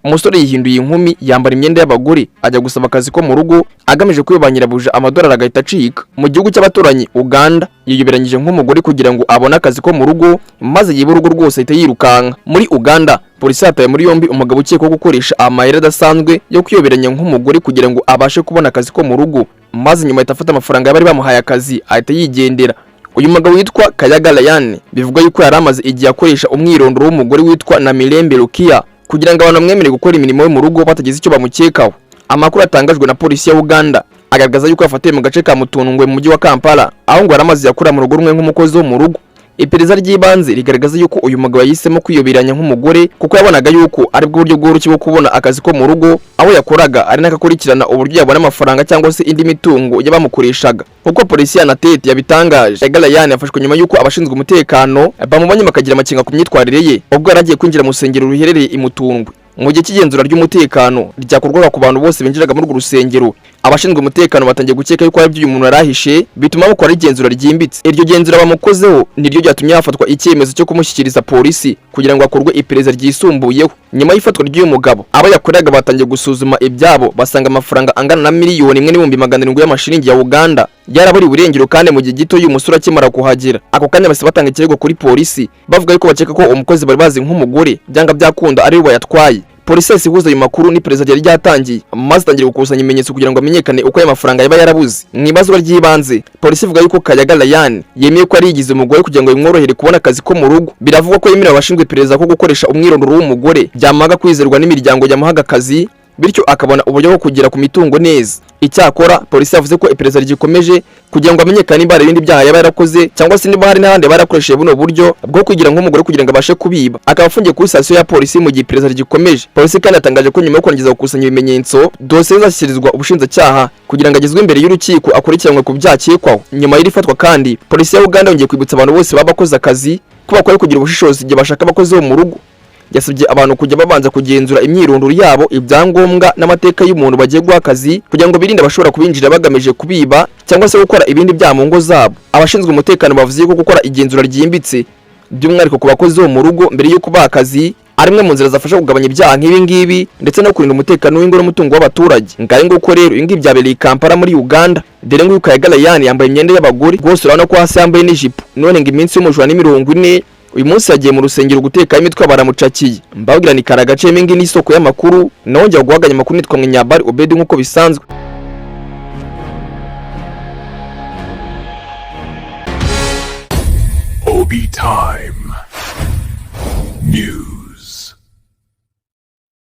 umusore yihinduye inkumi yambara imyenda y'abagore ajya gusaba akazi ko mu rugo agamije kwiba nyirabuja amadolari agahita acika. Mu gihugu cy'abaturanyi Uganda yiyoberanyije nk'umugore kugira ngo abone akazi ko mu rugo maze yiba urugo rwose ahita yirukanka. Muri Uganda polisi yataye muri yombi umugabo ukekwaho gukoresha amayeri adasanzwe yo kwiyoberanya nk'umugore kugira ngo abashe kubona akazi ko mu rugo, maze nyuma ahita afata amafaranga bari bamuhaye akazi ahita yigendera. Uyu mugabo witwa Kayaga Ryan bivuga yuko yari amaze igihe akoresha umwirondoro w'umugore witwa Namirembe Rukia kugira ngo abantu bamwemere gukora imirimo yo mu rugo batagize icyo bamukekaho. Amakuru atangajwe na polisi ya Uganda agaragaza yuko yafatiwe mu gace ka Mutundwe mu mujyi wa Kampala, aho ngo yaramaze yakura mu rugo rumwe nk'umukozi wo mu rugo. Iperereza ry'ibanze rigaragaza yuko uyu mugabo yahisemo kwiyoberanya nk'umugore kuko yabonaga yuko ari bwo buryo bworoshye bwo kubona akazi ko mu rugo, aho yakoraga ari nakakurikirana uburyo yabona amafaranga cyangwa se indi mitungo y'abamukoreshaga. Kuko polisi ya Natete yabitangaje, Ryan yafashwe nyuma yuko abashinzwe umutekano bamubonye bakagira amakenga ku myitwarire ye ubwo yaragiye kwinjira mu rusengero ruherereye i Mutundwe. Mu gihe cy'igenzura ry'umutekano ryakorwaga ku bantu bose binjiraga muri urwo rusengero, abashinzwe umutekano batangiye gukeka yuko ari byo uyu muntu yarahishe, bituma bakora igenzura ryimbitse. Iryo genzura bamukozeho niryo ryatumye hafatwa icyemezo cyo kumushyikiriza polisi kugira ngo akorwe iperereza ryisumbuyeho. Nyuma y'ifatwa ry'uyu mugabo, abo yakoreraga batangiye gusuzuma ibyabo basanga amafaranga angana na miliyoni 1,700,000 y'amashiringi ya Uganda yaraburiwe irengero, kandi mu gihe gito uyu musore akimara kuhagera ako kanya base batanga ikirego kuri polisi bavuga yuko bakeka ko umukozi bari bazi nk'umugore byanga byakunda ari we bayatwaye. Polisi yasihuza ayo makuru n'iperereza ryari ryatangiye maze itangira gukusanya ibimenyetso kugira ngo amenyekane uko aya mafaranga yaba yarabuze. Mu ibazwa ry'ibanze polisi ivuga yuko Kayaga Ryan yemeye ko ari yigize umugore kugira ngo bimworohere kubona akazi ko mu rugo. Biravugwa ko yemerera abashinzwe iperereza ko gukoresha umwirondoro w'umugore byamaga kwizerwa n'imiryango yamuhaga akazi, bityo akabona uburyo bwo kugera ku mitungo neza. Icyakora polisi yavuze ko iperereza rigikomeje kugira ngo amenyekane niba ibindi byaha yaba yarakoze cyangwa se niba hari n'ahandi barakoresheje buno buryo bwo kugira nk'umugore kugira ngo abashe kubiba. Akaba afungiye kuri sitasiyo ya polisi mu gihe iperereza rigikomeje. Polisi kandi yatangaje ko nyuma yo kongeza gukusanya ibimenyetso, dosiye zashyikirizwa ubushinjacyaha kugira ngo agezwe imbere y'urukiko akurikiranwe ku byakekwaho. Nyuma y'iri fatwa kandi polisi ya Uganda yongeye kwibutsa abantu bose baba bakoze akazi ko bakwiye kugira ubushishozi igihe bashaka abakozi bo mu rugo. Yasabye abantu kujya babanza kugenzura imyirondoro yabo, ibyangombwa n'amateka y'umuntu bagiye guha akazi kugira ngo birinde abashobora kubinjira bagamije kubiba cyangwa se gukora ibindi byaha mu ngo zabo. Abashinzwe umutekano bavuze ko gukora igenzura ryimbitse by'umwihariko ku bakozi bo mu rugo mbere y'uko baha akazi ari imwe mu nzira zafasha kugabanya ibyaha nk'ibi ngibi ndetse no kurinda umutekano w'ingo n'umutungo w'abaturage. Ngaye nguko rero ibi ngibi byabereye i Kampala muri Uganda. Dore ngo Kayaga Ryan yambaye imyenda y'abagore, rwose urabona ko hasi yambaye n'ijipo. None ngo iminsi y'umujura ni 40, uyu munsi yagiye mu rusengero guteka imitwe baramucakiye. Mbabwira ni Karagace mengi n'isoko y'amakuru, naho njya guhaganya amakuru nitwa Mwenyabari Obedi nk'uko bisanzwe. Obi Time News.